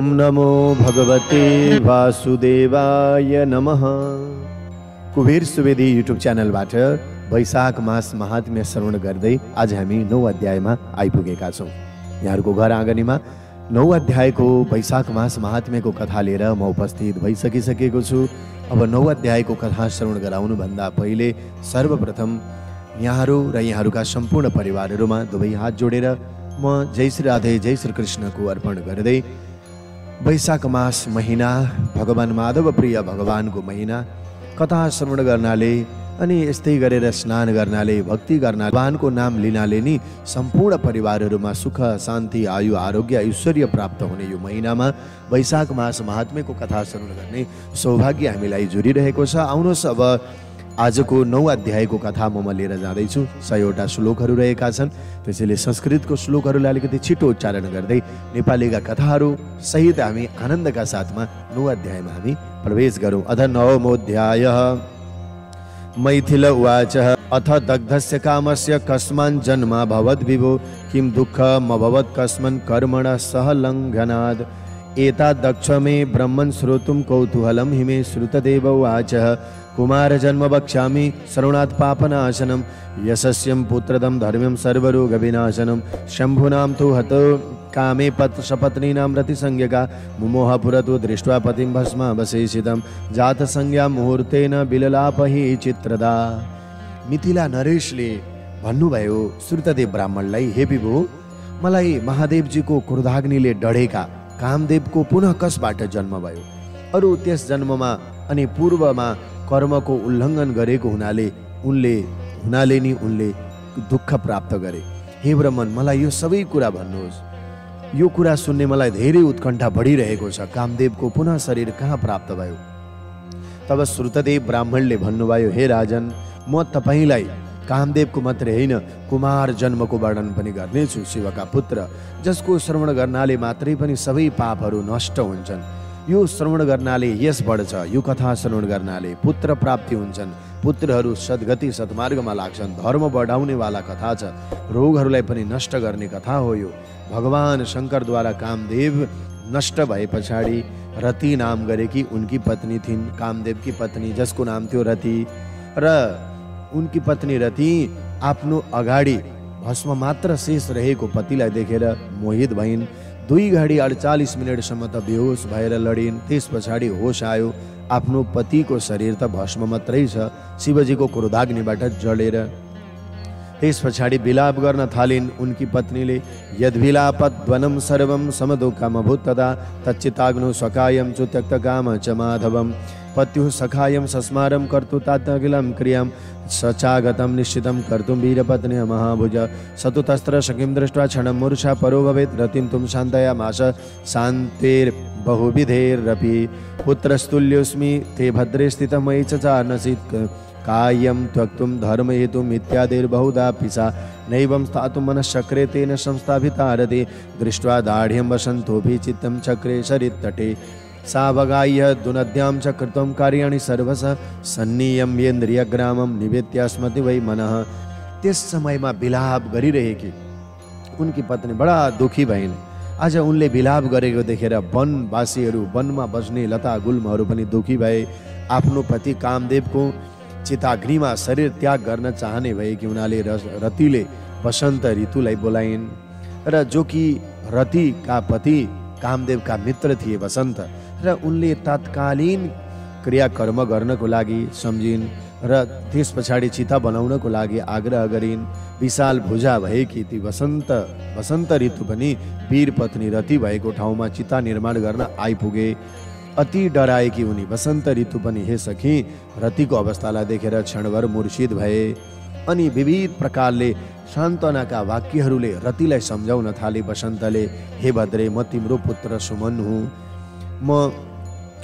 ओम नमो भगवते वासुदेवाय नमः। कुबेर सुवेदी युट्युब च्यानलबाट वैशाख मास महात्म्य श्रवण गर्दै आज हामी 9 अध्यायमा आइपुगेका छौँ। यहाँहरूको घर आँगनीमा 9 अध्यायको वैशाख मास महात्म्यको कथा लिएर म उपस्थित भइसकिसकेको छु। अब 9 अध्यायको कथा श्रवण गराउनुभन्दा पहिले सर्वप्रथम यहाँहरू र यहाँहरूका सम्पूर्ण परिवारहरूमा दुवै हात जोडेर म जय श्री राधे जय श्री कृष्णको अर्पण गर्दै वैशाख मास महिना भगवान माधव प्रिय भगवानको महिना कथा श्रवण गर्नाले अनि यस्तै गरेर स्नान गर्नाले भक्ति गर्नाले भगवानको नाम लिनाले नि सम्पूर्ण परिवारहरूमा सुख शान्ति आयु आरोग्य ऐश्वर्य प्राप्त हुने यो महिनामा वैशाख मास महात्म्यको कथा श्रवण गर्ने सौभाग्य हामीलाई जुरिरहेको छ। आउनुहोस् अब आजको 9 अध्यायको कथा म लिएर जाँदैछु। 100वटा श्लोकहरू रहेका छन्, त्यसैले संस्कृतको श्लोकहरूलाई अलिकति छिटो उच्चारण गर्दै नेपालीका कथाहरू सहित हामी आनन्दका साथमा 9 अध्यायमा हामी प्रवेश गरौँ। अथ 9मोऽध्यायः। मैथिल उवाच अथ दग्धस्य कामस्य कस्मान् जन्म भवद्विभो किं दुःखमभवत् कस्मन् कर्मणः सह लङ्घनात् एतादक्ष मे ब्रह्मन् श्रोतुं कौतूहलं हि मे श्रुतदेव उवाच कुमार जन्म वक्ष्यामि श्रवणात् पापनाशनं यशस्यं पुत्रदं धर्म्यं सर्वरोगविनाशनं शम्भुनां तु हतो कामे सपत्नीनां रतिसंज्ञका मुमोह पुरतो दृष्ट्वा पतिं भस्मावशेषितं जातसंज्ञा मुहूर्तेन विललापहि चित्रदा। मिथिला नरेशले भन्नुभयो श्रुतदेव ब्राह्मणलाई, हे विभु, मलाई महादेवजीको क्रोधाग्निले डढेका कामदेवको पुनः कसबाट जन्म भयो? अरू त्यस जन्ममा अनि पूर्वमा कर्मको उल्लङ्घन गरेको हुनाले नि उनले दुःख प्राप्त गरे। हे ब्रह्मन, मलाई यो सबै कुरा भन्नुहोस्। यो कुरा सुन्ने मलाई धेरै उत्कण्ठा बढिरहेको छ। कामदेवको पुनः शरीर कहाँ प्राप्त भयो? तब श्रुतदेव ब्राह्मणले भन्नुभयो, हे राजन, म तपाईलाई कामदेवको मात्रै होइन कुमार जन्मको वर्णन पनि गर्नेछु। शिवका पुत्र जसको श्रवण गर्नाले मात्रै पनि सबै पापहरू नष्ट हुन्छन्। यो श्रवण गर्नाले यस बढ्छ। यो कथा श्रवण गर्नाले पुत्र प्राप्ति हुन्छन्। पुत्रहरू सद्गति सद्मार्गमा लाग्छन्। धर्म बढाउनेवाला कथा छ। रोगहरूलाई पनि नष्ट गर्ने कथा हो यो। भगवान शङ्करद्वारा कामदेव नष्ट भए पछाडि रति नाम गरेकी उनकी पत्नी थिइन्। कामदेवकी पत्नी जसको नाम थियो रति, र उनकी पत्नी रति आफ्नो अगाडि भस्म मात्र शेष रहेको पतिलाई देखेर मोहित भइन्। 2 घडी 48 मिनटसम्म त बेहोस भएर लडिन्। त्यस पछाडि होस आयो। आफ्नो पतिको शरीर त भस्म मात्रै छ, शिवजीको क्रोधाग्निबाट जलेर। त्यस पछाडि विलाप गर्न थालिन् उनकी पत्नीले। यद्विलापद्वनं सर्वं समदुःखमभूत् तदा तच्चिताग्नो स्वकायं च त्यक्तकाम च माधवं पत्युः सखायं सस्मारं कर्तु तात्तकिलं क्रियां सचागतं निश्चितं कर्तुं वीरपत्न्या महाभुज सतु तस्त्र सखीं दृष्ट्वा क्षणं मूर्छा परो भवेत् रतिं तुं शान्तयामास शान्तेर्बहुविधैरपि पुत्रस्तुल्योऽस्मि ते भद्रे स्थितं मयि च चार्नसीत् कायं त्यक्तुं धर्महेतुम् इत्यादिर्बहुधा पिसा नैवं स्थातुं मनश्चक्रे तेन संस्थापितारति दृष्ट्वा दाढ्यं वसन्तोऽपि चित्तं चक्रे सरित्तटे सा वगाह्य दुनद्यां च कृतं कार्याणि सर्वश सन्नियम येन्द्रियग्रामं निवेत्य स्मृति वै मनः। त्यस समयमा विलाप गरिरहेकी उनकी पत्नी बडा दुखी भइन्। आज उनले विलाप गरेको देखेर वनवासीहरू, वनमा बस्ने लता गुल्महरू पनि दुखी भए। आफ्नो पति कामदेवको चिताग्निमा शरीर त्याग गर्न चाहने भएकी हुनाले रतिले वसन्त ऋतुलाई बोलाइन्, र जो कि रतिका पति कामदेवका मित्र थिए वसन्त, र उनले तत्कालीन क्रियाकर्म गर्नको लागि सम्झिन् र त्यस पछाडि चिता बनाउनको लागि आग्रह गरिन्। विशाल भुजा भएकी ती वसन्त ऋतु पनि वीर पत्नी रति भएको ठाउँमा चिता निर्माण गर्न आइपुगे। अति डराएकी उनी वसन्त ऋतु पनि हे सखी रतिको अवस्थालाई देखेर क्षणभर मूर्छित भए। अनि विविध प्रकारले सान्त्वनाका वाक्यहरूले रतिलाई सम्झाउन थाले। वसन्तले, हे भद्रे, म तिम्रो पुत्र सुमन हुँ। म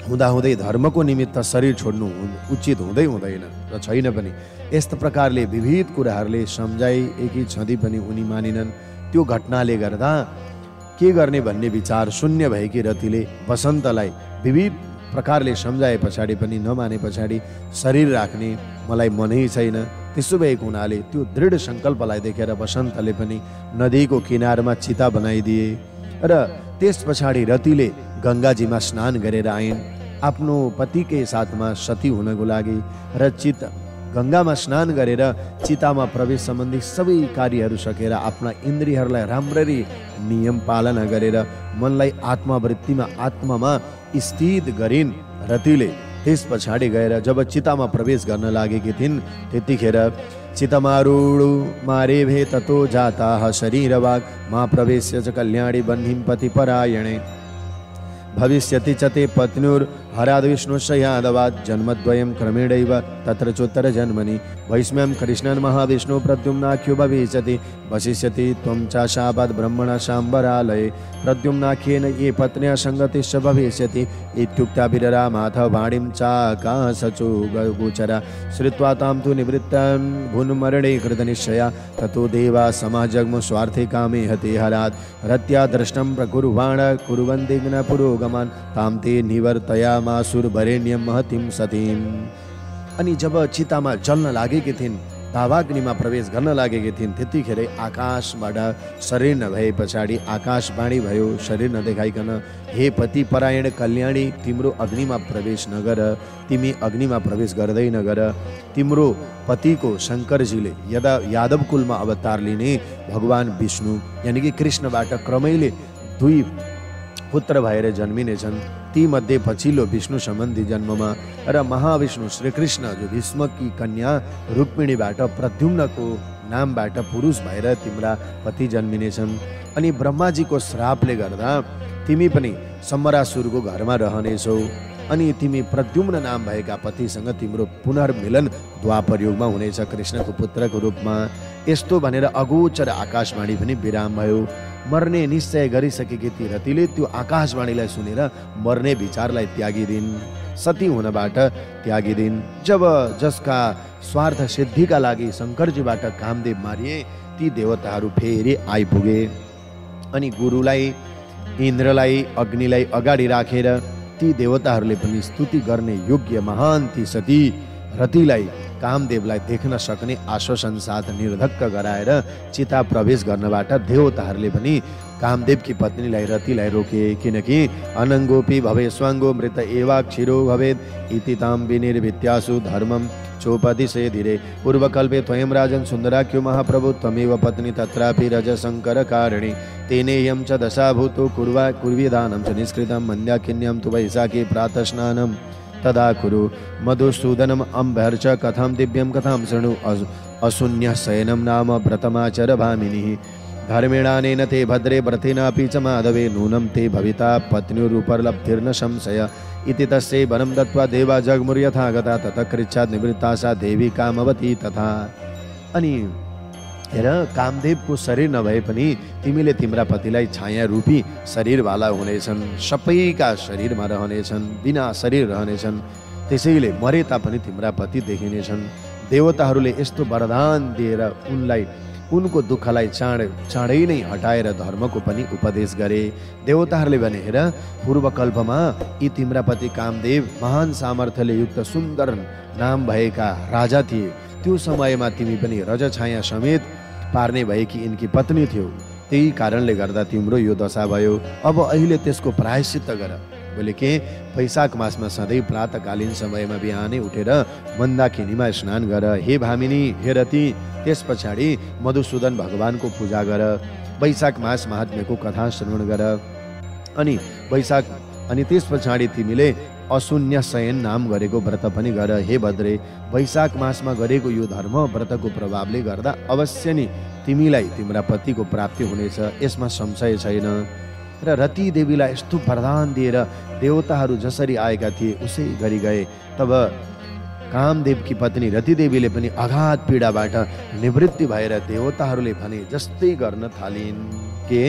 हुँदाहुँदै धर्मको निमित्त शरीर छोड्नु उचित हुँदैन र छैन पनि। यस्तो प्रकारले विविध कुराहरूले सम्झाएकी छँदै पनि उनी मानिनन्। त्यो घटनाले गर्दा के गर्ने भन्ने विचार शून्य भएकी रतिले वसन्तलाई विविध प्रकारले सम्झाए पछाडि पनि नमाने पछाडि शरीर राख्ने मलाई मनै छैन। त्यसो भएको हुनाले त्यो दृढ सङ्कल्पलाई देखेर वसन्तले पनि नदीको किनारमा चिता बनाइदिए र त्यस पछाडि रतिले गङ्गाजीमा स्नान गरेर आइन् आफ्नो पतिकै साथमा सती हुनको लागि र गङ्गामा स्नान गरेर चितामा प्रवेश सम्बन्धी सबै कार्यहरू सकेर आफ्ना इन्द्रियहरूलाई राम्ररी नियम पालना गरेर मनलाई आत्मवृत्तिमा आत्मामा स्थित गरिन् रतिले। त्यस पछाडि गएर जब चितामा प्रवेश गर्न लागेकी थिइन् त्यतिखेर चितमारूढ मारे भे ततो जाता शरीरवाग मा प्रवेश्य च कल्याणी बह्निं पतिपरायणे भविष्यति च ते पत्नुर हराद विष्णुशयादवाद जन्मद्वयं क्रमेणैव तत्र चोत्तर जन्मनि वैष्म्यं कृष्णन् महाविष्णु प्रद्युम्नाख्यो भविष्यति वशिष्यति त्वं चाशावद् ब्रह्मणा शाम्बरालये प्रद्युम्नाख्येन ये पत्न्या संगतिश्च भविष्यति इत्युक्ता विररामाथ वाणीं चाकाशचो गोचरा श्रुत्वा तां तु निवृत्तं भुन्मरणे कृतनिश्चया ततो देवा समाजग्म स्वार्थे कामे हते हरात् रत्या दृष्टं प्रकुर्वाण कुर्वन्तिग्न पुरोगमान् तां ते निवर्तयामासुरवरेण्यं महतीं सतीम्। अनि जब चितामा जल्न लागेकी थिइन् दावाग्निमा प्रवेश गर्न लागेकी थिइन् त्यतिखेर आकाशबाट शरीर नभए पछाडि आकाशवाणी भयो शरीर नदेखाइकन हे पति परायण कल्याणी तिम्रो अग्निमा प्रवेश नगर तिमी अग्निमा प्रवेश गर्दै नगर तिम्रो पतिको शङ्करजीले यादव कुलमा अवतार लिने भगवान विष्णु यानि कि कृष्णबाट क्रमैले 2 पुत्र भएर जन्मिनेछन्। ती मध्ये पछिल्लो विष्णु सम्बन्धी जन्ममा र महाविष्णु श्रीकृष्ण जो भीष्मकी कन्या रुक्मिणीबाट प्रद्युम्नको नामबाट पुरुष भएर तिम्रा पति जन्मिनेछन्। अनि ब्रह्माजीको श्रापले गर्दा तिमी पनि सम्मरासुरको घरमा रहनेछौ अनि तिमी प्रद्युम्न नाम भएका पतिसँग तिम्रो पुनर्मिलन द्वापर युगमा हुनेछ कृष्णको पुत्रको रूपमा। यस्तो भनेर अगोचर आकाशवाणी पनि विराम भयो। मर्ने निश्चय गरिसकेकी ती रतिले त्यो आकाशवाणीलाई सुनेर मर्ने विचारलाई त्यागिदिन् सती हुनबाट त्यागिदिन्। जब जसका स्वार्थ सिद्धिका लागि शङ्करजीबाट कामदेव मारिए ती देवताहरू फेरि आइपुगे अनि गुरुलाई इन्द्रलाई अग्निलाई अगाडि राखेर ती देवताहरूले पनि स्तुति गर्ने योग्य महान ती सती रतिलाई कामदेवलाई देख्न सक्ने आश्वासन साथ निर्धक्क गराएर चिता प्रवेश गर्नबाट देवताहरूले पनि कामदेवकी पत्नीलाई रतिलाई रोके किनकि अनङ्गोपी भवे स्वाङ्गो मृत एवाक्षिरो भवेत् इति तां विनिर्भित्यासु धर्मं चोपदिशे धीरे पूर्वकल्पे त्वयं राजन् सुन्दराख्यो महाप्रभु त्वमेव पत्नी तत्रापि रजशङ्कर कारिणी तेनेयं च दशाभूतो कुर्वीदानं च निष्कृतं मन्द्याकिन्यं तु वैशाखे प्रातस्नानं तदा कुरु मधुसूदनम् अम्बर्च कथां दिव्यं कथां शृणु अशून्यः शयनं नाम व्रतमाचर भामिनिः धर्मेणानेन ते भद्रे व्रतेनापि च माधवे नूनं ते भविता पत्न्युरुपलब्धिर्न संशय इति तस्यै वरं दत्त्वा देवा जगमुर्यथा गता ततः कृच्छात् निवृत्ता सा देवी कामवती तथा। अनि हेर कामदेवको शरीर नभए पनि तिमीले तिम्रा पतिलाई छाया रूपी शरीरवाला हुनेछन् सबैका शरीरमा रहनेछन् बिना शरीर रहनेछन् त्यसैले मरे तापनि तिम्रा पति देखिनेछन्। देवताहरूले यस्तो वरदान दिएर उनलाई उनको दुःखलाई चाँडै नै हटाएर धर्मको पनि उपदेश गरे। देवताहरूले भने हेर पूर्वकल्पमा यी तिम्रा पति कामदेव महान सामर्थ्यले युक्त सुन्दर नाम भएका राजा थिए। त्यो समयमा तिमी पनि रजछाया समेत पार्ने भएकी यिनकी पत्नी थियौ त्यही कारणले गर्दा तिम्रो यो दशा भयो। अब अहिले त्यसको प्रायश्चित्त गर। बोले के वैशाख मासमा सधैँ प्रातकालीन समयमा बिहानै उठेर मन्दाकिनीमा स्नान गर हे भामिनी हे रति। त्यस पछाडि मधुसूदन भगवानको पूजा गर। वैशाख मास महात्म्यको कथा श्रवण गर। अनि त्यस पछाडि तिमीले अशून्य शयन नाम गरेको व्रत पनि गर। हे भद्रे वैशाख मासमा गरेको यो धर्म व्रतको प्रभावले गर्दा अवश्य नै तिमीलाई तिम्रा पतिको प्राप्ति हुनेछ यसमा संशय छैन। र रति देवीलाई यस्तो वरदान दिएर देवताहरू जसरी आएका थिए उसै गरी गए। तब कामदेवकी पत्नी रति देवीले पनि अगाध पीडाबाट निवृत्ति भएर देवताहरूले भने जस्तै गर्न थालिन् के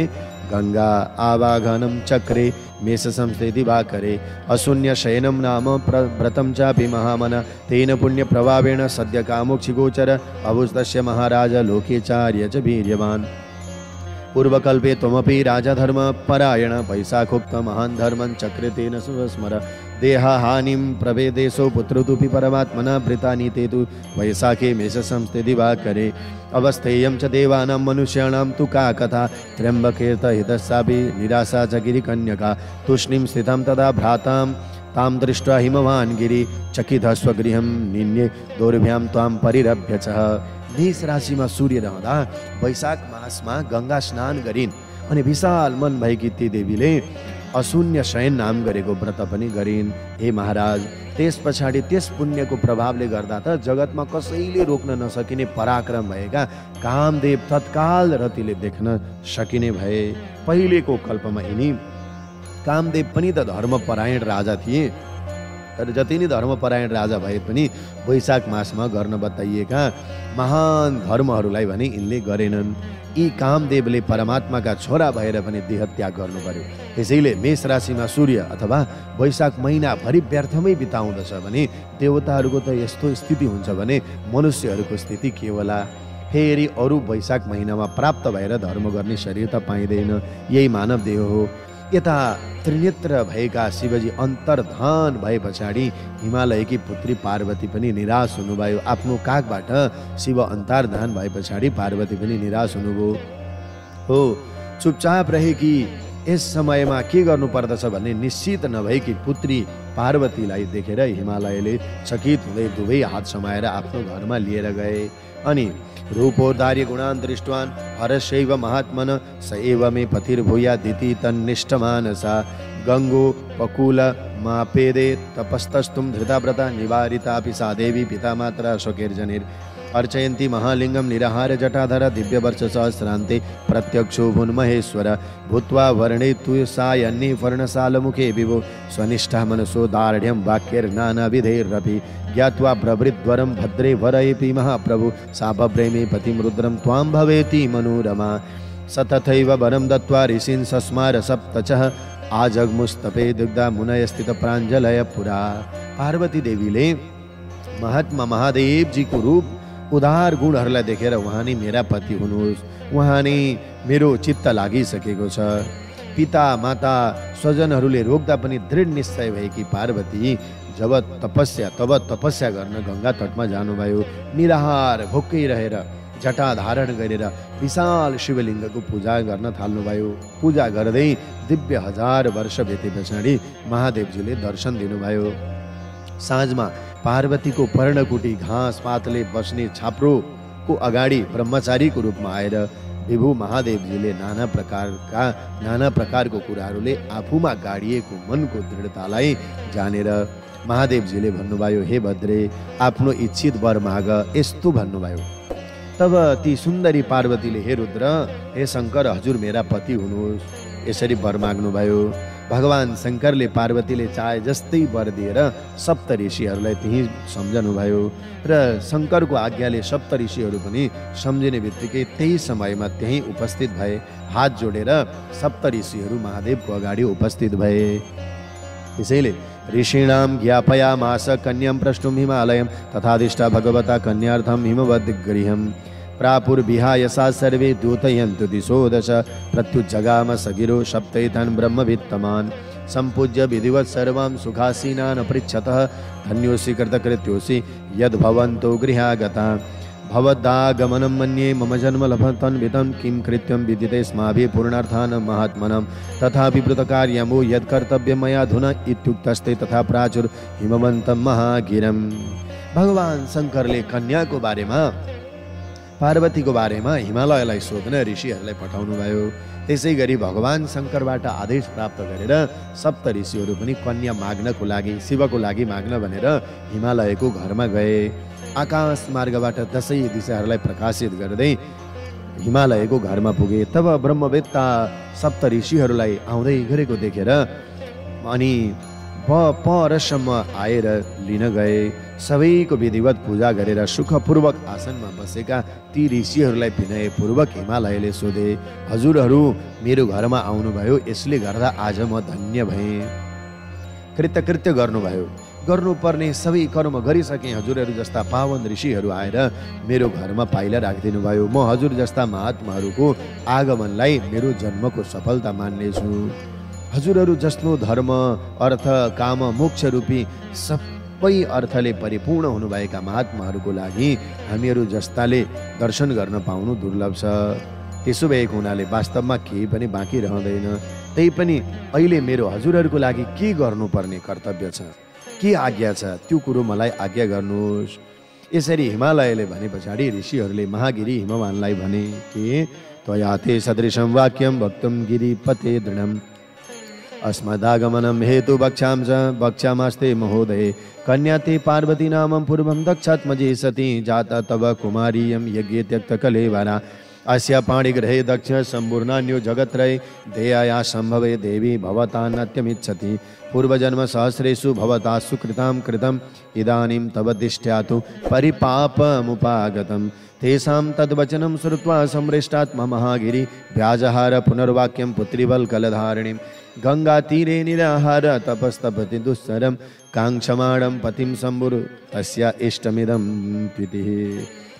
गंगा आवागनम चक्रे मेष संस्थिति वाकरे अशून्य शयनम नाम व्रतम चापि महामना तेन पुण्य प्रभावेण सद्य कामोक्षि गोचर अभुस्तस्य महाराज लोके चार्य च वीर्यवान। पूर्वकल्पे त्वमपि राजा धर्म परायण वैशाखोक्त महान् धर्मं चक्रेतेन सुस्मर देहहानिं प्रवेदेशो पुत्रतुपि परमात्मना वृतानीते तु वैशाखे मेष संस्थे दिवाकरे अवस्थेयं च देवानां मनुष्याणां तु का कथा त्र्यम्बकेत हितस्सापि निराशा च गिरिकन्यका तूष्णीं स्थितं तदा भ्रातां तां दृष्ट्वा हिमवान् गिरि चकितः स्वगृहं निन्ये दोर्भ्यां त्वां परिरभ्य च। मेष राशिमा सूर्य रहँदा वैशाख मासमा गंगा स्नान गरिन् अनि विशाल मन भएकी ती देवीले अशून्य शयन नाम गरेको व्रत पनि गरिन्। हे महाराज, त्यस पछाडि त्यस पुण्यको प्रभावले गर्दा त जगतमा कसैले रोक्न नसकिने पराक्रम भएका कामदेव तत्काल रतिले देख्न सकिने भए। पहिलेको कल्पमा यिनी कामदेव पनि त धर्मपरायण राजा थिए, तर जति नै धर्मपरायण राजा भए पनि वैशाख मासमा गर्न बताइएका महान धर्महरूलाई भने यिनले गरेनन्। यी कामदेवले परमात्माका छोरा भएर पनि देहत्याग गर्नु पर्यो। त्यसैले मेष राशिमा सूर्य अथवा वैशाख महिनाभरि व्यर्थमै बिताउँदछ भने देवताहरूको त यस्तो स्थिति हुन्छ भने मनुष्यहरूको स्थिति के होला। फेरि अरू वैशाख महिनामा प्राप्त भएर धर्म गर्ने शरीर त पाइँदैन, यही मानव देह हो। यता त्रिनेत्र भएका शिवजी अन्तर्धान भए पछाडि हिमालयकी पुत्री पार्वती पनि निराश हुनुभयो। आफ्नो काखबाट शिव अन्तर्धान भए पछाडि पार्वती पनि निराश हुनुभयो। हो, चुपचाप रहेकी यस समयमा के गर्नु पर्दछ भन्ने निश्चित नभएकी पुत्री पार्वतीलाई देखेर हिमालयले चकित हुँदै दुवै हात समाएर आफ्नो घरमा लिएर गए। अनि रूपोदार्य गुणान् दृष्टवान् हरशैव महात्मन स एव मे पतिर्भूयादिति तन्निष्ठमानसा गंगो पकुल मापेदे तपस्तस्तुम धृताव्रता निवारितापि सा देवी पितामात्रा शोकैर्जनैर् अर्चयन्ती महालिंगम निराहार जटाधर दिव्यवर्ष सहस्रान्ते प्रत्यक्षो भुन्महेश्वर भूत्वा वर्णे तु सायन्नी वर्णशालमुखे विभो स्वनिष्ठा मनसो दार्ढ्यं वाक्यैर्नानाविधैरपि ज्ञात्वा ब्रवृद्वरं भद्रे वरयेपि महाप्रभु सा बभ्रेमे पतिं रुद्रं त्वां भवेति मनोरमा स तथैव वरं दत्त्वा ऋषीन् सस्मार सप्तचः आजग्मुस्तपे दुग्धा मुनयस्थित प्राञ्जलय पुरा। पार्वती देवीले महात्मा महादेव जी को रूप उदार गुणहरूलाई देखेर उहाँ नै मेरा पति हुनुहोस्, उहाँ नै मेरो चित्त लागिसकेको छ। पिता माता स्वजनहरूले रोक्दा पनि दृढ निश्चय भएकी पार्वती तब तपस्या गर्न गंगा तटमा जानुभयो। निराहार भोकै रहेर जटा धारण गरेर विशाल शिवलिङ्गको पूजा गर्न थाल्नुभयो। पूजा गर्दै दिव्य 1000 वर्ष बिते पछाडि महादेवजीले दर्शन दिनुभयो। साँझमा पार्वतीको पर्णकुटी घाँस पातले बस्ने छाप्रोको अगाडि ब्रह्मचारीको रूपमा आएर विभु महादेवजीले नाना प्रकारको कुराहरूले आफूमा गाडिएको मनको दृढतालाई जानेर महादेवजीले भन्नुभयो, हे भद्रे, आफ्नो इच्छित वर माग। यस्तो भन्नुभयो। तब ती सुन्दरी पार्वतीले, हे रुद्र, हे शङ्कर, हजुर मेरा पति हुनुहोस्, यसरी वर माग्नुभयो। भगवान शङ्करले पार्वतीले चाहे जस्तै वर दिएर सप्त ऋषिहरूलाई त्यही सम्झनुभयो र शङ्करको आज्ञाले सप्त ऋषिहरू पनि सम्झिने बित्तिकै त्यही समयमा त्यही उपस्थित भए। हात जोडेर सप्त ऋषिहरू महादेवको अगाडि उपस्थित भए। त्यसैले ऋषीणां ज्ञापयामास कन्यां प्रष्टुं हिमालयं तथादिष्टा भगवता कन्यार्थं हिमवद्गृहं प्रापुर्विहाय सा सर्वे द्योतयन्तु दिशो दश प्रत्युज्जगाम सगिरो सप्तैतान् ब्रह्मवित्तमान् सम्पूज्य विधिवत् सर्वां सुखासीनान् अपृच्छतः धन्योऽसि कृतकृत्योऽसि यद्भवन्तो गृहागता भवदागमनं मन्ये मम जन्म लभतन्वितं किं कृत्यं विदिते स्माभिः पूर्णार्थान् महात्मनं तथापि पृतकार्यमो यत्कर्तव्यं मया धुना इत्युक्तस्ते तथा प्राचुर हिमवन्तं महागिरम्। भगवान शङ्करले कन्याको बारेमा पार्वतीको बारेमा हिमालयलाई सोध्न ऋषिहरूलाई पठाउनुभयो। त्यसै गरी भगवान शङ्करबाट आदेश प्राप्त गरेर सप्त ऋषिहरू पनि कन्या माग्नको लागि शिवको लागि माग्न भनेर हिमालयको घरमा गए। आकाश मार्गबाट दशै दिशाहरूलाई प्रकाशित गर्दै हिमालयको घरमा पुगे। तब ब्रह्मवेत्ता सप्त ऋषिहरूलाई आउँदै गरेको देखेर अनि परसम्म आएर लिन गए। सबैको विधिवत पूजा गरेर सुखपूर्वक आसनमा बसेका ती ऋषिहरूलाई विनयपूर्वक हिमालयले सोधे, हजुरहरू मेरो घरमा आउनुभयो, यसले गर्दा आज म धन्य भएँ। कृतकृत्य गर्नुभयो। गर्नुपर्ने सबै कर्म गरिसकेँ। हजुरहरू जस्ता पावन ऋषिहरू आएर मेरो घरमा पाइला राखिदिनु भयो। म हजुर जस्ता महात्माहरूको आगमनलाई मेरो जन्मको सफलता मान्नेछु। हजुरहरू जस्तो धर्म अर्थ काम मोक्ष रूपी सबै अर्थले परिपूर्ण हुनुभएका महात्माहरूको लागि हामीहरू जस्ताले दर्शन गर्न पाउनु दुर्लभ छ। त्यसो भएको हुनाले वास्तवमा केही पनि बाँकी रहँदैन। त्यही पनि अहिले मेरो हजुरहरूको लागि के गर्नुपर्ने कर्तव्य छ, के आज्ञा छ, त्यो कुरो मलाई आज्ञा गर्नुहोस्। यसरी हिमालयले भने पछाडि ऋषिहरूले महागिरी हिमवानलाई भने के त्वया ते सदृशं वाक्यं वक्तुं गिरिपते दृढम् अस्मदागमनं हेतु वक्ष्यामस्ते महोदय कन्या ते पार्वती नामं पूर्वं दक्षात्मजे सती जाता तव कुमारीयं यज्ञे त्यक्तकलेवरा अस्य पाणिग्रहे दक्ष सम्पूर्णान्यो जगत्रय देया संभवे देवी भवता नत्यमिच्छति पूर्वजन्म सहस्रेषु भवता सुकृतां कृतम् इदानीं तव दिष्ट्यातु परिपापमुपागतम् तेषां तद्वचनं श्रुत्वा सम्मृष्टात्मा महागिरि व्याजहार पुनर्वाक्यं पुत्रीवल्कलधारिणीं गंगातीरे निराहार तपस्तपति दुस्सरं कांक्षमाणं पतिं शम्भुर तस्य इष्टमिदं प्रीतिः।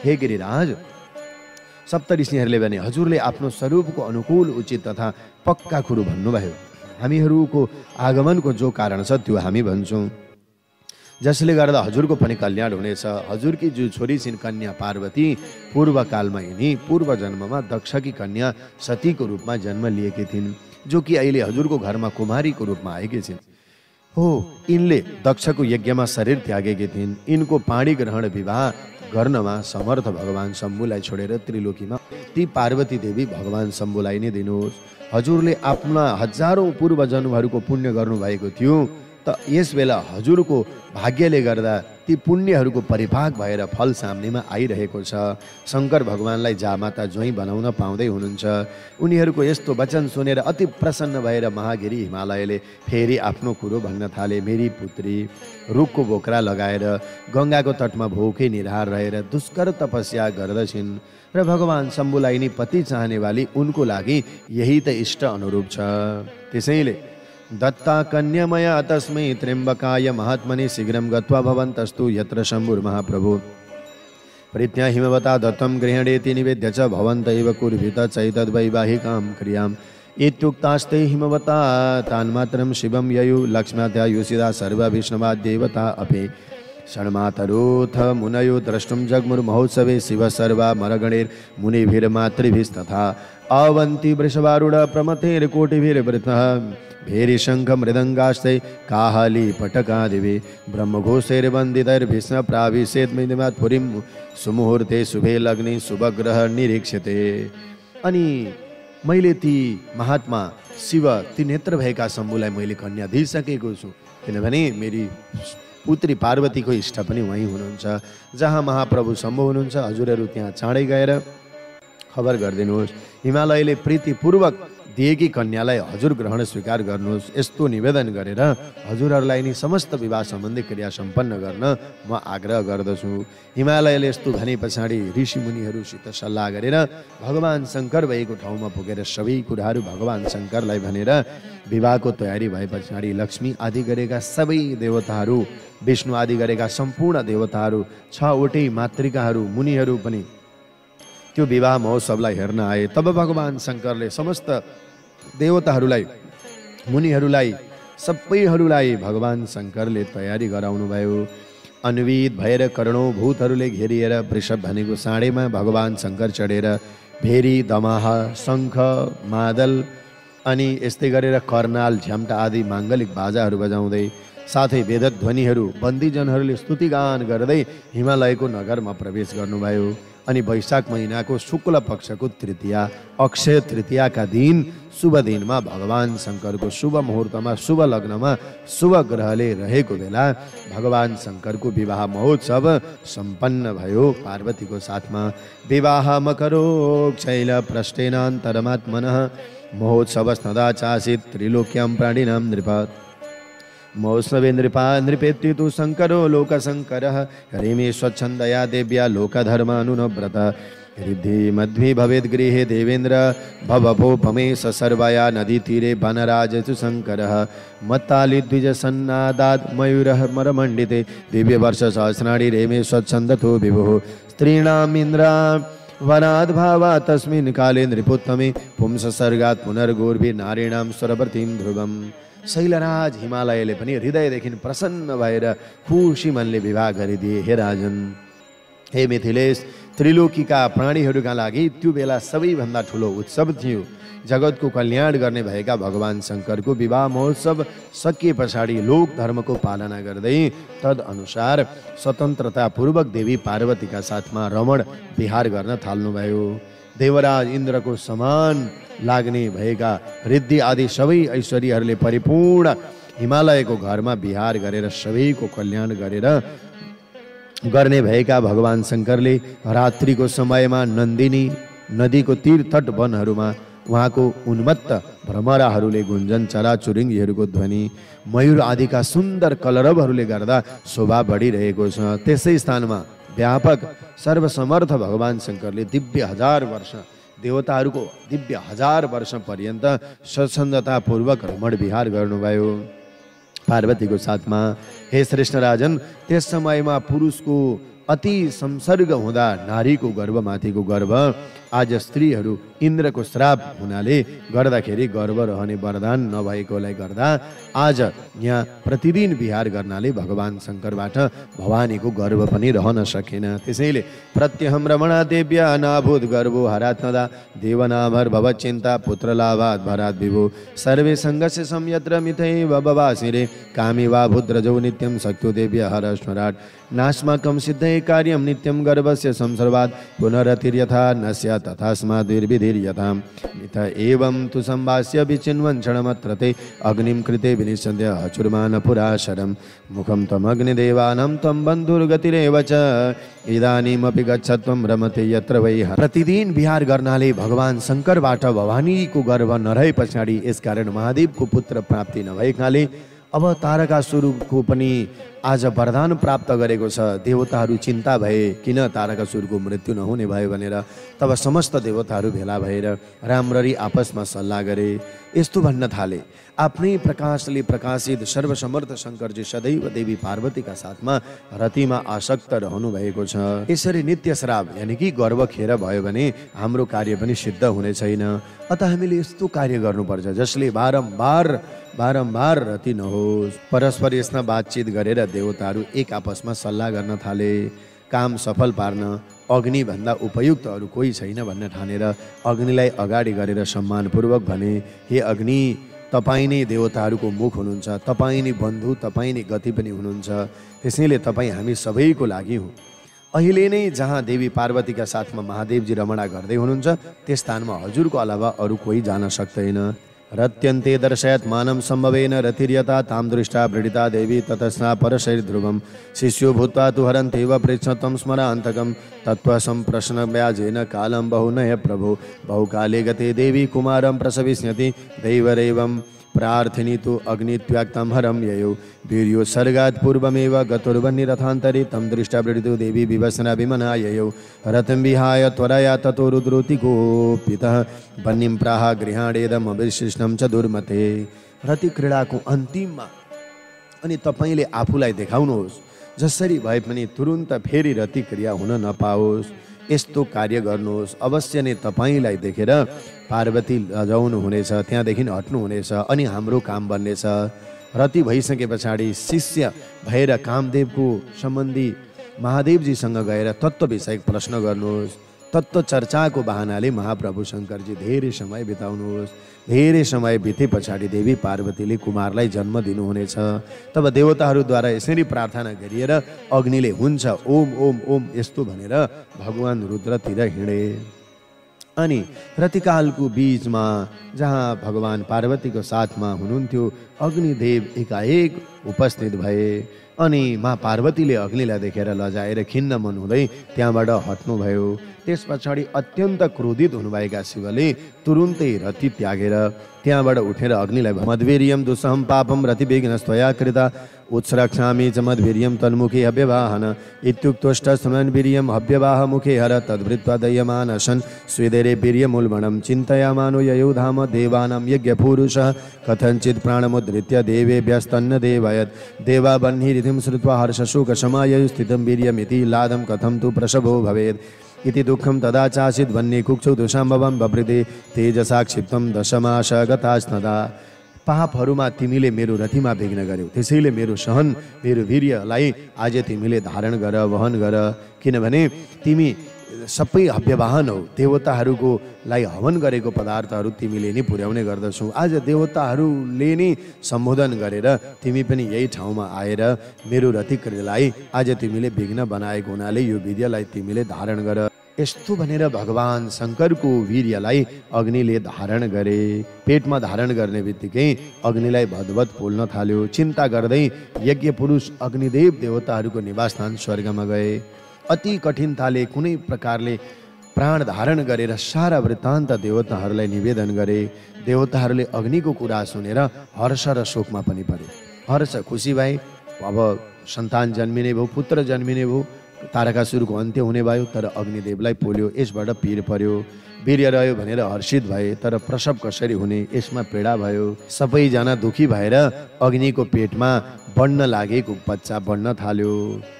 हे गिरिराज, सप्त ऋषिहरूले भने हजुरले आफ्नो स्वरूपको अनुकूल उचित तथा पक्का कुरो भन्नुभयो। हामीहरूको आगमनको जो कारण छ त्यो हामी भन्छौँ, जसले गर्दा हजुरको पनि कल्याण हुनेछ। हजुरकी जो छोरी छिन् कन्या पार्वती पूर्वकालमा यिनी पूर्व जन्ममा दक्षकी कन्या सतीको रूपमा जन्म लिएकी थिइन्, जो कि अहिले हजुरको घरमा कुमारीको रूपमा आएकी छिन्। हो, यिनले दक्षको यज्ञमा शरीर त्यागेकी थिइन्। यिनको पाणी ग्रहण विवाह गर्नमा समर्थ भगवान शम्भुलाई छोडेर त्रिलोकीमा ती पार्वती देवी भगवान शम्भुलाई नै दिनुहोस्। हजुरले आफ्ना हजारौं पूर्व जन्महरूको पुण्य गर्नुभएको थियो, त यस बेला हजुरको भाग्यले गर्दा ती पुण्यहरूको परिभाग भएर फल सामनेमा आइरहेको छ। शङ्कर भगवानलाई जामाता ज्वाइँ बनाउन पाउँदै हुनुहुन्छ। उनीहरूको यस्तो वचन सुनेर अति प्रसन्न भएर महागिरी हिमालयले फेरि आफ्नो कुरो भन्न थाले। मेरी पुत्री रुखको बोक्रा लगाएर गङ्गाको तटमा भोकै निराहार रहेर दुष्कर तपस्या गर्दछिन् र भगवान शम्भुलाई नि पति चाहने वाली उनको लागि यही त इष्ट अनुरूप छ। त्यसैले दत्ता कन्यामया तस्मै त्र्यम्बकाय महात्मने शीघ्रं गत्वा भवन्तस्तु यत्र शम्भुर्महाप्रभु प्रीत्या हिमवता दत्तं गृह्णेति निवेद्य च भवन्त एव कुर्भित चैतद्वैवाहिकां क्रियाम् इत्युक्तास्ते हिमवता तान्मात्रं शिवं ययु लक्ष्म्यात्यायुषिदा सर्वा विष्णवा देवता अपि षण्मातरोऽथ मुनयो द्रष्टुं जग्मुर्महोत्सवे शिव सर्वा मरगणैर्मुनिभिर्मातृभिस्तथा अवन्ति वृषभारूढ प्रमथैर्कोटिभिर्वृतः भेरी शंख मृदंगास्ते काहली पटकादिवे ब्रह्मघोषैर्वन्दितैर्भीष्म प्राविशेद्मिदिमात् पुरीं सुमुहूर्ते शुभे लग्ने शुभग्रह निरीक्षते। अनि मैले ती महात्मा शिव ती नेत्र भएका शम्भुलाई मैले कन्या दिइसकेको छु, किनभने मेरी पुत्री पार्वतीको इष्ट पनि वहीँ हुनुहुन्छ जहाँ महाप्रभु शम्भु हुनुहुन्छ। हजुरहरू त्यहाँ चाँडै गएर खबर गरिदिनुहोस्। हिमालयले प्रीतिपूर्वक दिएकी कन्यालाई हजुर ग्रहण स्वीकार गर्नुहोस्, यस्तो निवेदन गरेर हजुरहरूलाई नि समस्त विवाह सम्बन्धी क्रिया सम्पन्न गर्न म आग्रह गर्दछु। हिमालयले यस्तो भने पछाडि ऋषिमुनिहरूसित सल्लाह गरेर भगवान शङ्कर भएको ठाउँमा पुगेर सबै कुराहरू भगवान शङ्करलाई भनेर विवाहको तयारी भए पछाडि लक्ष्मी आदि गरेका सबै देवताहरू, विष्णु आदि गरेका सम्पूर्ण देवताहरू, 6वटै मातृकाहरू, मुनिहरू पनि त्यो विवाह महोत्सवलाई हेर्न आए। तब भगवान शङ्करले समस्त देवताहरूलाई, मुनिहरूलाई, सबैहरूलाई भगवान शङ्करले तयारी गराउनु भयो। अन्वित भएर करोडौं भूतहरूले घेरिएर वृषभ भनेको साँडेमा भगवान शङ्कर चढेर भेरी, दमाहा, शङ्ख, मादल अनि यस्तै गरेर कर्नाल, झ्याम्टा आदि माङ्गलिक बाजाहरू बजाउँदै साथै वेदक ध्वनिहरू बन्दीजनहरूले स्तुतिगान गर्दै हिमालयको नगरमा प्रवेश गर्नुभयो। अनि वैशाख महिनाको शुक्ल पक्षको तृतीया अक्षय तृतीयाका दिन शुभ दिनमा भगवान शङ्करको शुभ मुहुर्तमा शुभ लग्नमा शुभ ग्रहले रहेको बेला भगवान शङ्करको विवाह महोत्सव सम्पन्न भयो पार्वतीको साथमा। विवाह मकरो शैल प्रष्टेनान्तरमात्मनः महोत्सवस्तदा चासीत् त्रिलोक्यां प्राणिनां नृप महोत्सवे नृपा नृपेत्य तु शङ्करो लोकशङ्करः हरिमे स्वच्छन्दया देव्या लोकधर्मानुनव्रत रिद्धि मध्वी भवेद् गृहे देवेन्द्र भवभोपमेश सर्वया नदी तीरे वनराजतु शङ्करः मत्तालि द्विजसन्नादात् मयूरः मरमण्डिते दिव्यवर्ष सहस्राणि रेमे स्वच्छन्दतो विभुः स्त्रीणामिन्द्रा वनाद्भावा तस्मिन् काले नृपोत्तमे पुंससर्गात् पुनर्गोर्भि नारीणां स्वरवर्तीं ध्रुवम्। शैलराज हिमालयले पनि हृदयदेखि प्रसन्न भएर खुसी मनले विवाह गरिदिए। हे राजन, हे मिथिलेश, त्रिलोकीका प्राणीहरूका लागि त्यो बेला सबैभन्दा ठुलो उत्सव थियो। जगतको कल्याण गर्ने भएका भगवान शङ्करको विवाह महोत्सव सकिए पछाडि लोक धर्मको पालना गर्दै तदअनुसार स्वतन्त्रतापूर्वक देवी पार्वतीका साथमा रमण विहार गर्न थाल्नुभयो। देवराज इन्द्रको समान लाग्ने भएका रिद्धि आदि सबै ऐश्वर्यहरूले परिपूर्ण हिमालयको घरमा विहार गरेर सबैको कल्याण गर्ने भएका भगवान शङ्करले रात्रिको समयमा नन्दिनी नदीको तीर तट वनहरूमा उहाँको उन्मत्त भ्रमराहरूले गुन्जन, चराचुरुङ्गीहरूको ध्वनि, मयूर आदिका सुन्दर कलरवहरूले गर्दा शोभा बढिरहेको छ। त्यसै स्थानमा व्यापक सर्वसमर्थ भगवान शङ्करले दिव्य 1000 वर्ष देवताहरूको दिव्य 1000 वर्ष पर्यन्त स्वच्छन्दतापूर्वक रमण विहार गर्नुभयो पार्वतीको साथमा। हे श्रेष्ठ राजन, त्यस समयमा पुरुषको अति संसर्ग हुँदा नारीको गर्भमाथिको गर्भ आज स्त्रीहरू इन्द्रको श्राप हुनाले गर्दाखेरि गर्भ रहने वरदान नभएकोलाई गर्दा आज यहाँ प्रतिदिन विहार गर्नाले भगवान शङ्करबाट भवानीको गर्भ पनि रहन सकेन। त्यसैले प्रत्यहम रमणा देव्या अनाभूत गर्भो हरात्मदा देवनाभर भवचिन्ता पुत्रलाभात् भरात् विभो सर्वे सङ्गस्य संयत्र मिथैव बवासिरे कामी वा भूद्रजौ नित्यं शक्तो देव्य हरस्मराट् नास्माकं सिद्धे कार्यं नित्यं गर्भस्य संसर्वात् पुनरतिर्यथा न स्यात् तथास्माद्विर्विधिर्यथां मिथ एवं तु संवास्य विचिन्वन् क्षणमत्रते अग्निं कृते विनिषद्य अचुर्मान पुराशरं मुखं त्वमग्निदेवानां त्वं बन्धुर्गतिरेव च इदानीमपि गच्छत्वं रमते यत्र वै। प्रतिदिन विहार गर्नाले भगवान शङ्करबाट भवानीको गर्भ नरहे पछाडि यसकारण महादेवको पुत्र प्राप्ति नभएकाले अब तारकासुरको पनि आज वरदान प्राप्त गरेको छ। देवताहरू चिन्ता भए किन तारकासुरको मृत्यु नहुने भयो भनेर। तब समस्त देवताहरू भेला भएर राम्ररी आपसमा सल्लाह गरे। यस्तो भन्न थाले, आफ्नै प्रकाशले प्रकाशित सर्वसमर्थ शङ्करजी सदैव देवी पार्वतीका साथमा रतिमा आसक्त रहनु भएको छ। यसरी नित्य श्राप यानि कि गर्भ खेर भयो भने हाम्रो कार्य पनि सिद्ध हुने छैन। अत हामीले यस्तो कार्य गर्नुपर्छ जसले बारम्बार रति नहोस्। परस्पर यसमा बातचित गरेर देवताहरू एक आपसमा सल्लाह गर्न थाले। काम सफल पार्न अग्निभन्दा उपयुक्त अरू कोही छैन भन्न ठानेर अग्निलाई अगाडि गरेर सम्मानपूर्वक भने, हे अग्नि, तपाईँ नै देवताहरूको मुख हुनुहुन्छ, तपाईँ नै बन्धु, तपाईँ नै गति पनि हुनुहुन्छ। त्यसैले तपाईँ हामी सबैको लागि हो। अहिले नै जहाँ देवी पार्वतीका साथमा महादेवजी रमणा गर्दै हुनुहुन्छ त्यस स्थानमा हजुरको अलावा अरू कोही जान सक्दैन। रत्यन्ते दर्शयत् मानं सम्भवेन रतिर्यता तां दृष्टा वृडिता देवी ततस्ना परशैर ध्रुवं शिष्यो भूत्वा तु हरन्तेव पृच्छतं स्मरान्तकं तत्त्वसम्प्रश्न व्याजेन कालं बहुनय प्रभो बहुकाले गते देवी कुमारं प्रसविष्यति दैवरेवं प्रार्थिनी तु अग्नित्याक्तं हरं ययो वीर्यो सर्गात् पूर्वमेव गतुर्वन्निरथान्तरे तं दृष्टा वृडितो देवी विवसना विमना ययो रथं विहाय त्वरया ततो रुद्रोतिको पितः वह्निं प्राह गृहाणेदम् अविशिष्टं च दुर्मते। रति क्रीडाको अन्तिममा अनि तपाईँले आफूलाई देखाउनुहोस् जसरी भए पनि तुरुन्त फेरि रति क्रिया हुन नपाओस्। यस्तो कार्य गर्नुहोस्। अवश्य नै तपाईँलाई देखेर पार्वती लजाउनु हुनेछ, त्यहाँदेखि हट्नुहुनेछ अनि हाम्रो काम बन्नेछ। रति भइसके पछाडि शिष्य भएर कामदेवको सम्बन्धी महादेवजीसँग गएर तत्त्व विषयक प्रश्न गर्नुहोस्। तत्त्व चर्चाको बहानाले महाप्रभु शङ्करजी धेरै समय बिताउनुहोस्। धेरै समय बिते पछाडि देवी पार्वतीले कुमारलाई जन्म दिनुहुनेछ। तब देवताहरूद्वारा यसरी प्रार्थना गरिएर अग्निले हुन्छ ओम ओम ओम यस्तो भनेर भगवान रुद्रतिर हिँडे। अनि रतिकालको बीचमा जहाँ भगवान पार्वतीको साथमा हुनुहुन्थ्यो अग्निदेव एकाएक उपस्थित भए। अनि माँ पार्वतीले अग्निलाई देखेर लजाएर खिन्न मन हुँदै त्यहाँबाट हट्नुभयो। त्यस पछाडि अत्यन्त क्रोधित हुनुभएका शिवले तुरुन्तै रति त्यागेर त्यहाँबाट उठेर अग्निलाई मद्वीर्यं दुस्सहं पापं रतिविघ्नस्त्वया कृता उत्स्रक्षामि च मद्वीर्यं तन्मुखे हव्यवाहन इत्युक्तोष्टस्मन् वीर्यं हव्यवाह मुखे हर तद्वृत्वा दह्यमानशन् स्वेदेरे वीर्यमुल्बणं चिन्तयामानो ययो धाम देवानां यज्ञपुरुषः कथञ्चित् प्राणमुद्धृत्य देवेभ्यस्तन्न देवयत् देवा बह्निरितिं श्रुत्वा हर्षशोकशमाययु स्थितं वीर्यमिति लादं कथं तु प्रसवो भवेत् इति दुःखं तदा चासीत् वह्नि कुक्षौ दुशाम्बवं बभृते तेजसा क्षिप्तं दशमास गतास्नदा। पापहरूमा तिमीले मेरो रथीमा विघ्न गर्यौ, त्यसैले मेरो सहन मेरो वीर्यलाई आज तिमीले धारण गर, वहन गर, किनभने तिमी सबै हव्यवाहन हौ। देवताहरूको लाई हवन गरेको पदार्थहरू तिमीले नै पुर्याउने गर्दछौ। आज देवताहरूले नै सम्बोधन गरेर तिमी पनि यही ठाउँमा आएर मेरो रथीलाई आज तिमीले विघ्न बनाएको हुनाले यो वीर्यलाई तिमीले धारण गर। यस्तो भनेर भगवान शङ्करको वीर्यलाई अग्निले धारण गरे। पेटमा धारण गर्ने बित्तिकै अग्निलाई भदभद पोल्न थाल्यो। चिन्ता गर्दै यज्ञ पुरुष अग्निदेव देवताहरूको निवासस्थान स्वर्गमा गए। अति कठिनताले कुनै प्रकारले प्राण धारण गरेर सारा वृत्तान्त देवताहरूलाई निवेदन गरे। देवताहरूले अग्निको कुरा सुनेर हर्ष र शोकमा पनि परे। हर्ष खुसी भए, अब सन्तान जन्मिने भयो, पुत्र जन्मिने भयो, तारकासुरको अन्त्य हुने भयो। तर अग्निदेवलाई पोल्यो, यसबाट पीर पर्यो। वीर्य रह्यो भनेर हर्षित भए, तर प्रसव कसरी हुने यसमा पीडा भयो। सबैजना दुखी भएर अग्निको पेटमा बढ्न लागेको बच्चा बढ्न थाल्यो।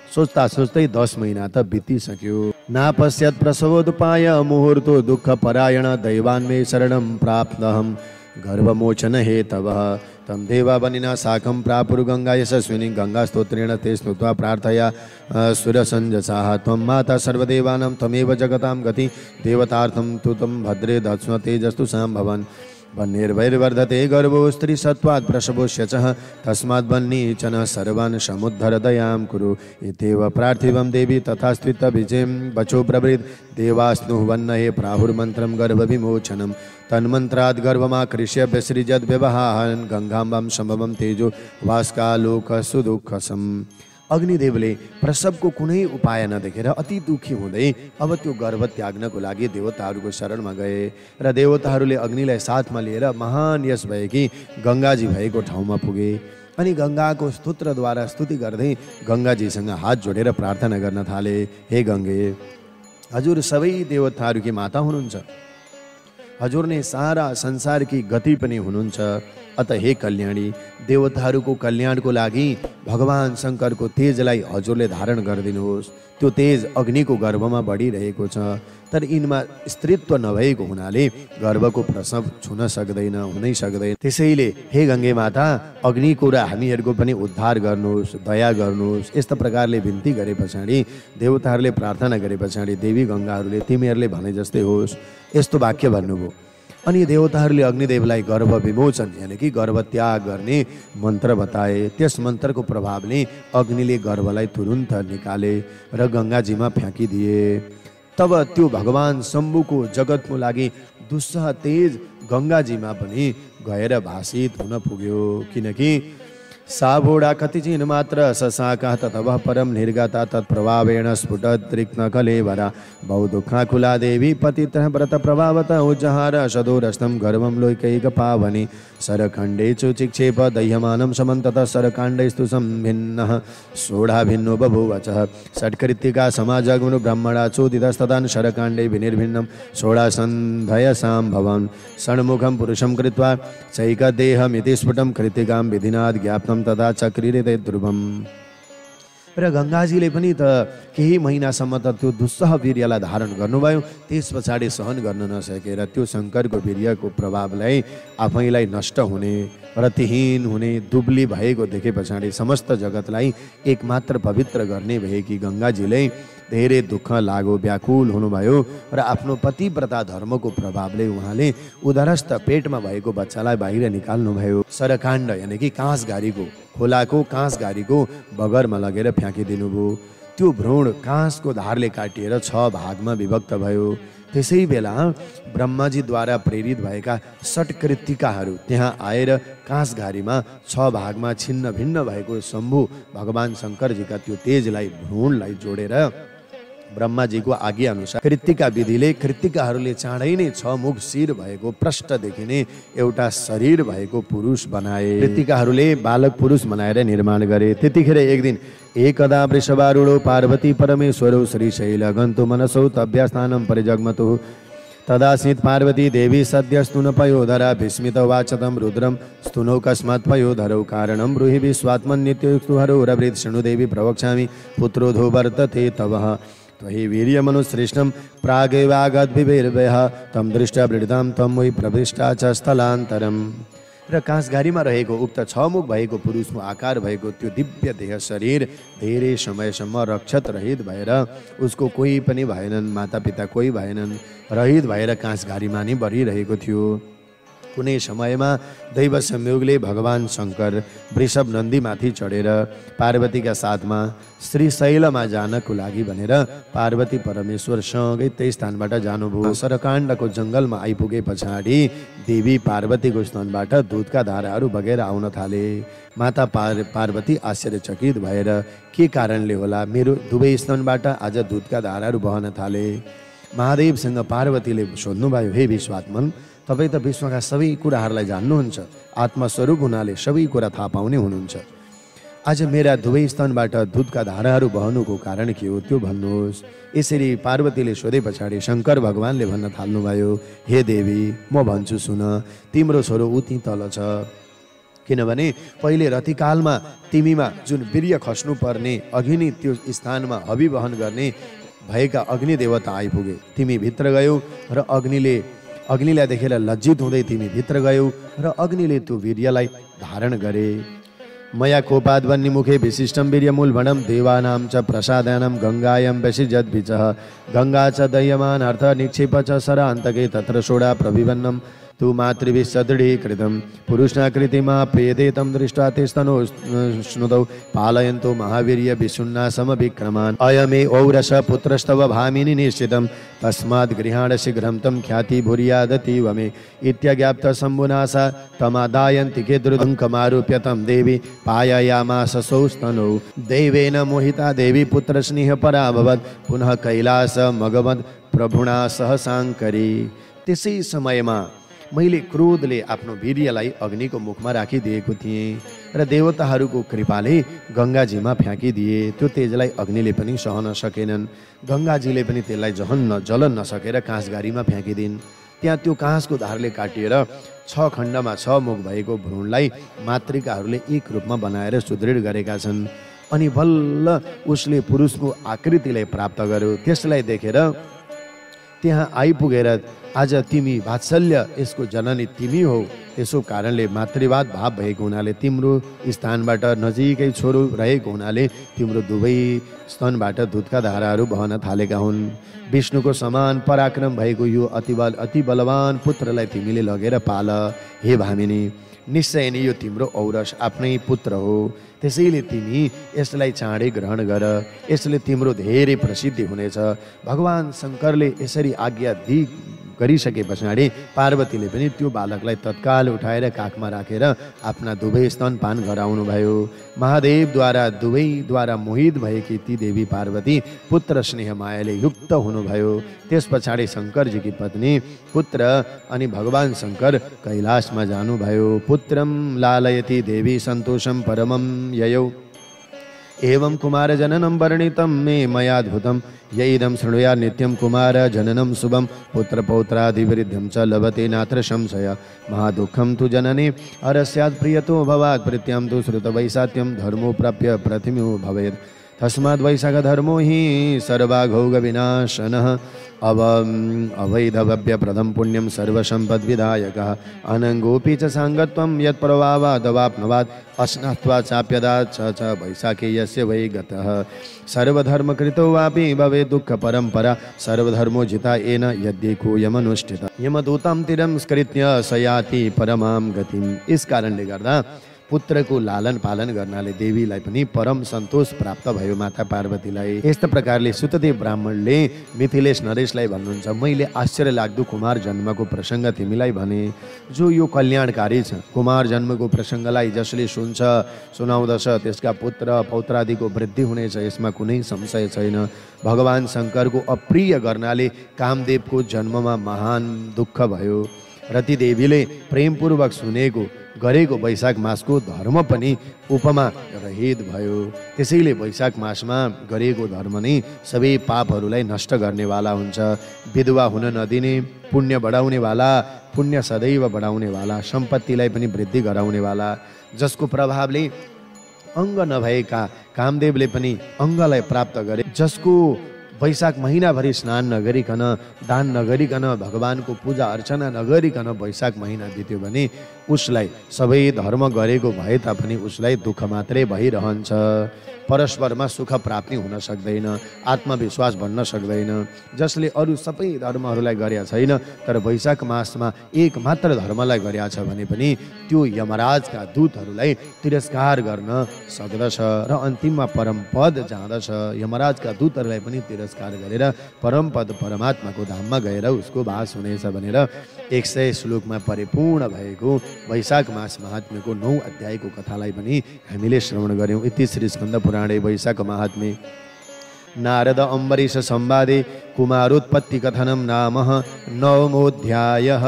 सोच्दा सोच्दै 10 महिना त बितिसक्यो। नापश्यत् प्रसवोदुपाय मुहूर्तो दुःख परायण दैवान्मे शरणं प्राप्तहं गर्भमोचन हेतवः तम देवा बनिना साकं प्रापुर गंगा यशस्विनी गंगा स्तोत्रेण ते स्तुत्वा प्रार्थया सुरसंजसाः त्वं माता सर्वदेवानां त्वमेव जगतां गति देवतार्थं तु तं भद्रे दत्स्व तेजस्तु संभवन् वह्निर्वैर्वर्धते गर्भो स्त्री सत्वात् प्रसवोष्यचः तस्मात् वह्निचन सर्वान् समुद्धर दयां कुरु इत्येव प्रार्थिवं देवी तथास्त्वित विजयं वचो ब्रवीत् देवास्नुः वह्नये प्राहुर्मन्त्रं गर्भविमोचनं तन्मन्त्रात् गर्भमाकृष्य व्यसृजद् व्यवहारन् गंगाम्बं सम्भवं तेजो वास्कालोक सुदुःखसम्। अग्निदेवले प्रसवको कुनै उपाय नदेखेर अति दुखी हुँदै अब त्यो गर्भ त्याग्नको लागि देवताहरूको शरणमा गए र देवताहरूले अग्निलाई साथमा लिएर महान यश भएकी गंगाजी भएको ठाउँमा पुगे। अनि गंगाको स्तोत्रद्वारा स्तुति गर्दै गंगाजीसँग हात जोडेर प्रार्थना गर्न थाले। हे गंगे, हजुर सबै देवताहरूकी माता हुनुहुन्छ, हजुर नै सारा संसारकी गति पनि हुनुहुन्छ। अत हे कल्याणी, देवताहरूको कल्याणको लागि भगवान शङ्करको तेजलाई हजुरले धारण गरिदिनुहोस्। त्यो तेज अग्निको गर्भमा बढिरहेको छ, तर यिनमा स्त्रीत्व नभएको हुनाले गर्भको प्रसव छुन सक्दैन, हुनै सक्दैन। त्यसैले हे गंगे माता, अग्निको र हामीहरूको पनि उद्धार गर्नुहोस्, दया गर्नुहोस्। यस्ता प्रकारले बिन्ती गरे पछाडि देवताहरूले प्रार्थना गरे पछाडि देवी गंगाहरूले तिमीहरूले भने जस्तै होस् यस्तो वाक्य भन्नुभयो। अनि देवताहरूले अग्निदेवलाई गर्भ विमोचन यानी कि गर्भ त्याग गर्ने मन्त्र बताए। त्यस मन्त्रको प्रभावले अग्निले गर्भलाई तुरुन्त निकाले र गंगाजीमा फ्याँकिदिए। तब त्यो भगवान शम्भुको जगतको लागि दुस्सह तेज गंगाजीमा पनि गएर भाषित हुन पुग्यो। किनकि साभोडा कतिचिन मात्र ससाका ततः परम निर्गता तत्प्रभावेण स्फुटत् तीक्ष्ण कलेवरा बहुदुःखाकुला देवी पतितः व्रत प्रभावत उज्जहार सदोरस्तं गर्भं लोकैक पावनि सरखण्डे चिक्षेप दह्यमानं समन्ततः सरकाण्डैस्तु संभिन्नः सोढा भिन्नो बभूवचः षट्कृत्तिका समाजगुनु ब्रह्मणा चोदितस्तदान् शरकाण्डे विनिर्भिन्नं सोढासन्धयसां भवन् षण्मुखं पुरुषं कृत्वा चैकदेहमिति स्फुटं कृत्तिकां विधिनाद् ज्ञाप्तं तदा चक्रिरे ध्रुवम्। र गंगाजीले पनि त केही महिनासम्म त त्यो दुस्सह वीर्यलाई धारण गर्नुभयो। त्यस पछाडि सहन गर्न नसकेर त्यो शङ्करको वीर्यको प्रभावलाई आफैलाई नष्ट हुने, रतिहीन हुने, दुब्ली भएको देखे पछाडि समस्त जगतलाई एकमात्र पवित्र गर्ने भएकी गंगाजीले धेरै दुःख लाग्यो, व्याकुल हुनुभयो र आफ्नो पतिव्रता धर्मको प्रभावले उहाँले उदरस्थ पेटमा भएको बच्चालाई बाहिर निकाल्नुभयो। सरकाण्ड यानी कि काँसघारीको खोलाको काँसघारीको बगरमा लगेर फ्याँकिदिनु भयो। त्यो भ्रूण काँसको धारले काटिएर 6 भागमा विभक्त भयो। त्यसै बेला ब्रह्माजीद्वारा प्रेरित भएका षट्कृत्तिकाहरू त्यहाँ आएर काँसघारीमा 6 भागमा छिन्न भिन्न भएको शम्भु भगवान शङ्करजीका त्यो तेजलाई भ्रूणलाई जोडेर ब्रह्माजीको आज्ञा अनुसार कृत्तिका विधिले कृत्तिकाहरूले चाँडै नै 6 मुख शिर भएको प्रष्ट देखिने एउटा शरीर भएको पुरुष बनाए। कृत्तिकाहरूले बालक पुरुष बनाएर निर्माण गरे। त्यतिखेर एक दिन एकदा वृषभारूढो पार्वती परमेश्वरौ श्रीशैल गन्तु मनसौ तभ्यस्थानं परिजग्मतु तदासीत् पार्वती देवी सद्य स्तुनपयोधरा विस्मितवाचतं रुद्रं स्तुनौ कस्मात्पयोधरौ कारणं ब्रूहि विश्वात्मन्नित्ययुक्तुहरौ रवृत् शृणुदेवी प्रवक्ष्यामि पुत्रोधो वर्तते तवः त्वयि वीर्यमनुसृष्टं प्रागेवागद्विवेर्वयः तं दृष्ट्वा वृद्धां तं वै प्रविष्टा च स्थलान्तरम्। र काँसघारीमा रहेको उक्त 6 मुख भएको पुरुषको आकार भएको त्यो दिव्य देह शरीर धेरै समयसम्म रक्षत रहित भएर उसको कोही पनि भएनन्, मातापिता कोही भएनन्, रहित भएर काँसघारीमा नै बढिरहेको थियो। कुनै समयमा दैव संयोगले भगवान शङ्कर वृषभ नन्दीमाथि चढेर पार्वतीका साथमा श्रीशैलमा जानको लागि भनेर पार्वती परमेश्वरसँगै त्यही स्थानबाट जानुभयो। सरकाण्डको जङ्गलमा आइपुगे पछाडि देवी पार्वतीको स्तनबाट दुधका धाराहरू बगेर आउन थाले। माता पार्वती आश्चर्यचकित भएर के कारणले होला मेरो दुवै स्तनबाट आज दुधका धाराहरू बहन थाले। महादेवसँग पार्वतीले सोध्नुभयो, हे विश्वात्मन, तपाईँ त विश्वका सबै कुराहरूलाई जान्नुहुन्छ, आत्मस्वरूप हुनाले सबै कुरा थाहा पाउने हुनुहुन्छ। आज मेरा दुवै स्तनबाट दुधका धाराहरू बहनुको कारण के हो त्यो भन्नुहोस्। यसरी पार्वतीले सोधे पछाडि शङ्कर भगवानले भन्न थाल्नुभयो, हे देवी, म भन्छु सुन, तिम्रो छोरो उति तल छ। किनभने पहिले रतिकालमा तिमीमा जुन वीर्य खस्नुपर्ने अघि नै त्यो स्थानमा हवि वहन गर्ने भएका अग्नि देवता आइपुगे। तिमी भित्र गयौ र अग्निलाई देखेर लज्जित हुँदै तिमी भित्र गयौ र अग्निले त्यो वीर्यलाई धारण गरे। मया कोपाद्वन्निमुखे विशिष्टं वीर्यमूलभणं देवानां च प्रसादानं गङ्गायां वशिजद् विचः गङ्गा च दह्यमान अर्थ निक्षेप च सरान्तके तत्र सोडा प्रविवन्नं तु मातृभिस्सदृढीकृतं पुरुषाकृतिमाप्येते तं दृष्ट्वा ते स्तनो स्नुतौ पालयन्तो महावीर्य विशुन्नासमविक्रमान् अयमे औरस पुत्रस्तव भामिनि निश्चितं तस्माद् गृहाण शीघ्रं तं ख्याति भूर्यादतीव मे इत्यज्ञाप्त शम्भुनासा तमादायन्तिके द्रुतङ्कमारूप्य तं देवी पाययामास सौस्तनौ देवेन मोहिता देवी पुत्रस्नेहपराभवत् पुनः कैलासमगमत् प्रभुणा सह साङ्करी। त्यसै समयमा मैले क्रोधले आफ्नो वीर्यलाई अग्निको मुखमा राखिदिएको थिएँ र देवताहरूको कृपाले गङ्गाजीमा फ्याँकिदिए। त्यो तेजलाई अग्निले पनि सहन सकेनन्। गङ्गाजीले पनि त्यसलाई जलन नसकेर काँसघारीमा फ्याँकिदिन्। त्यहाँ त्यो काँसको धारले काटिएर 6 खण्डमा 6 मुख भएको भ्रूणलाई मातृकाहरूले एक रूपमा बनाएर सुदृढ गरेका छन्। अनि बल्ल उसले पुरुषको आकृतिलाई प्राप्त गर्यो। त्यसलाई देखेर त्यहाँ आइपुगेर आज तिमी वात्सल्य यसको जननी तिमी हौ, त्यसो कारणले मातृवाद भाव भएको हुनाले तिम्रो स्थानबाट नजिकै छोरो रहेको हुनाले तिम्रो दुवै स्तनबाट दुधका धाराहरू बहन थालेका हुन्। विष्णुको समान पराक्रम भएको यो अति बलवान पुत्रलाई तिमीले लगेर पाल। हे भामिनी, निश्चय नै यो तिम्रो औरस आफ्नै पुत्र हो, त्यसैले तिमी यसलाई चाँडै ग्रहण गर, यसले तिम्रो धेरै प्रसिद्धि हुनेछ। भगवान शङ्करले यसरी आज्ञा गरिसके पछाडि पार्वतीले पनि त्यो बालकलाई तत्काल उठाएर काखमा राखेर आफ्ना दुवै स्तनपान गराउनु भयो। महादेवद्वारा दुवैद्वारा मोहित भएकी ती देवी पार्वती पुत्र स्नेह मायाले युक्त हुनुभयो। त्यस पछाडि शङ्करजीकी पत्नी पुत्र अनि भगवान शङ्कर कैलाशमा जानुभयो। पुत्रम लालयति देवी सन्तोषम परमम ययौ एवं कुमार जननम वर्णितं मे मयाद्भुतं यैदं शृणुया नित्यं कुमार जननं शुभं पुत्र पौत्रादिवृद्धिं च लभते नात्र संशय महादुःखं तु जनने अरस्यात् प्रियतो भवात् प्रीत्यं तु श्रुतवैशात्यं धर्मो प्राप्य प्रथिमो भवेत् तस्माद् वैशाखधर्मो हि सर्वाघौगविनाशनः अवैधव्यप्रदं पुण्यं सर्वसम्पद्विदायकः अनङ्गोऽपि च साङ्गत्वं यत्प्रभावादवाप्नवात् अस्नात्वा चाप्यदात् च वैशाखे यस्य वै गतः सर्वधर्मकृतो वापि भवेत् दुःखपरम्परा सर्वधर्मो जिता येन यद्येको यमनुष्ठितः यमदूतं तिरस्कृत्य स याति परमां गतिम्। इस कारणले गर्दा पुत्रको लालन पालन गर्नाले देवीलाई पनि परम सन्तोष प्राप्त भयो माता पार्वतीलाई। यस्तो प्रकारले सुतदेव ब्राह्मणले मिथिलेश नरेशलाई भन्नुहुन्छ, मैले आश्चर्य लाग्दो कुमार जन्मको प्रसङ्ग तिमीलाई भने, जो यो कल्याणकारी छ। कुमार जन्मको प्रसङ्गलाई जसले सुन्छ सुनाउँदछ त्यसका पुत्र पौत्रादिको वृद्धि हुनेछ, यसमा कुनै संशय छैन। भगवान शङ्करको अप्रिय गर्नाले कामदेवको जन्ममा महान दुःख भयो। रति देवीले प्रेमपूर्वक सुनेको गरेको वैशाख मासको धर्म पनि उपमा रहित भयो। त्यसैले वैशाख मासमा गरेको धर्म नै सबै पापहरूलाई नष्ट गर्नेवाला हुन्छ। विधवा हुन नदिने, पुण्य बढाउनेवाला, पुण्य सदैव बढाउनेवाला, सम्पत्तिलाई पनि वृद्धि गराउनेवाला, जसको प्रभावले अङ्ग नभएका कामदेवले पनि अङ्गलाई प्राप्त गरे, जसको वैशाख महिनाभरि स्नान नगरिकन, दान नगरिकन, भगवानको पूजा अर्चना नगरिकन वैशाख महिना बित्यो भने उसलाई सबै धर्म गरेको भए तापनि उसलाई दुःख मात्रै भइरहन्छ। परस्परमा सुख प्राप्ति हुन सक्दैन, आत्मविश्वास बढ्न सक्दैन। जसले अरू सबै धर्महरूलाई गरेका छैन तर वैशाख मासमा एक मात्र धर्मलाई गरेका छ भने पनि त्यो यमराजका दूतहरूलाई तिरस्कार गर्न सक्दछ र अन्तिममा परमपद जाँदछ। यमराजका दूतहरूलाई पनि तिरस्कार गरेर परमपद परमात्माको धाममा गएर उसको वास हुनेछ भनेर 100 श्लोकमा परिपूर्ण भएको वैशाख मास महात्म्यको 9 अध्यायको कथालाई पनि हामीले श्रवण गर्यौँ। इति श्री स्कन्द पुराणे वैशाख महात्म्ये नारद अम्बरीश संवादे कुमारोत्पत्ति कथनम नाम 9मोऽध्यायः।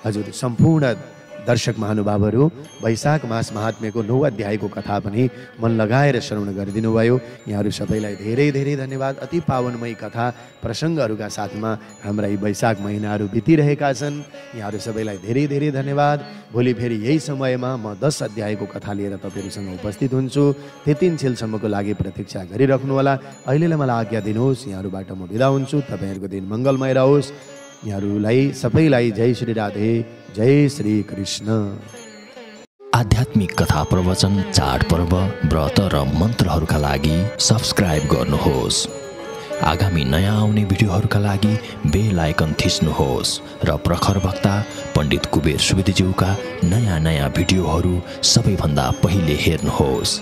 हजुर सम्पूर्ण दर्शक महानुभावहरू वैशाख मास महात्म्यको 9 अध्यायको कथा पनि मन लगाएर श्रवण गरिदिनु भयो। यहाँहरू सबैलाई धेरै धेरै धन्यवाद। अति पावनमय कथा प्रसङ्गहरूका साथमा हाम्रा यी वैशाख महिनाहरू बितिरहेका छन्। यहाँहरू सबैलाई धेरै धेरै धन्यवाद। भोलि फेरि यही समयमा म 10 अध्यायको कथा लिएर तपाईँहरूसँग उपस्थित हुन्छु। त्यतिन्जेलसम्मको लागि प्रतीक्षा गरिराख्नुहोला। अहिलेलाई मलाई आज्ञा दिनुहोस्। यहाँहरूबाट म बिदा हुन्छु। तपाईँहरूको दिन मङ्गलमय रहोस्। यहाँहरूलाई सबैलाई जय श्री राधे, जय श्री कृष्ण। आध्यात्मिक कथा प्रवचन, चाडपर्व, व्रत र मन्त्रहरूका लागि सब्स्क्राइब गर्नुहोस्। आगामी नयाँ आउने भिडियोहरूका लागि बेल आइकन थिच्नुहोस् र प्रखर वक्ता पण्डित कुबेर सुवेदीज्यूका नयाँ भिडियोहरू सबैभन्दा पहिले हेर्नुहोस्।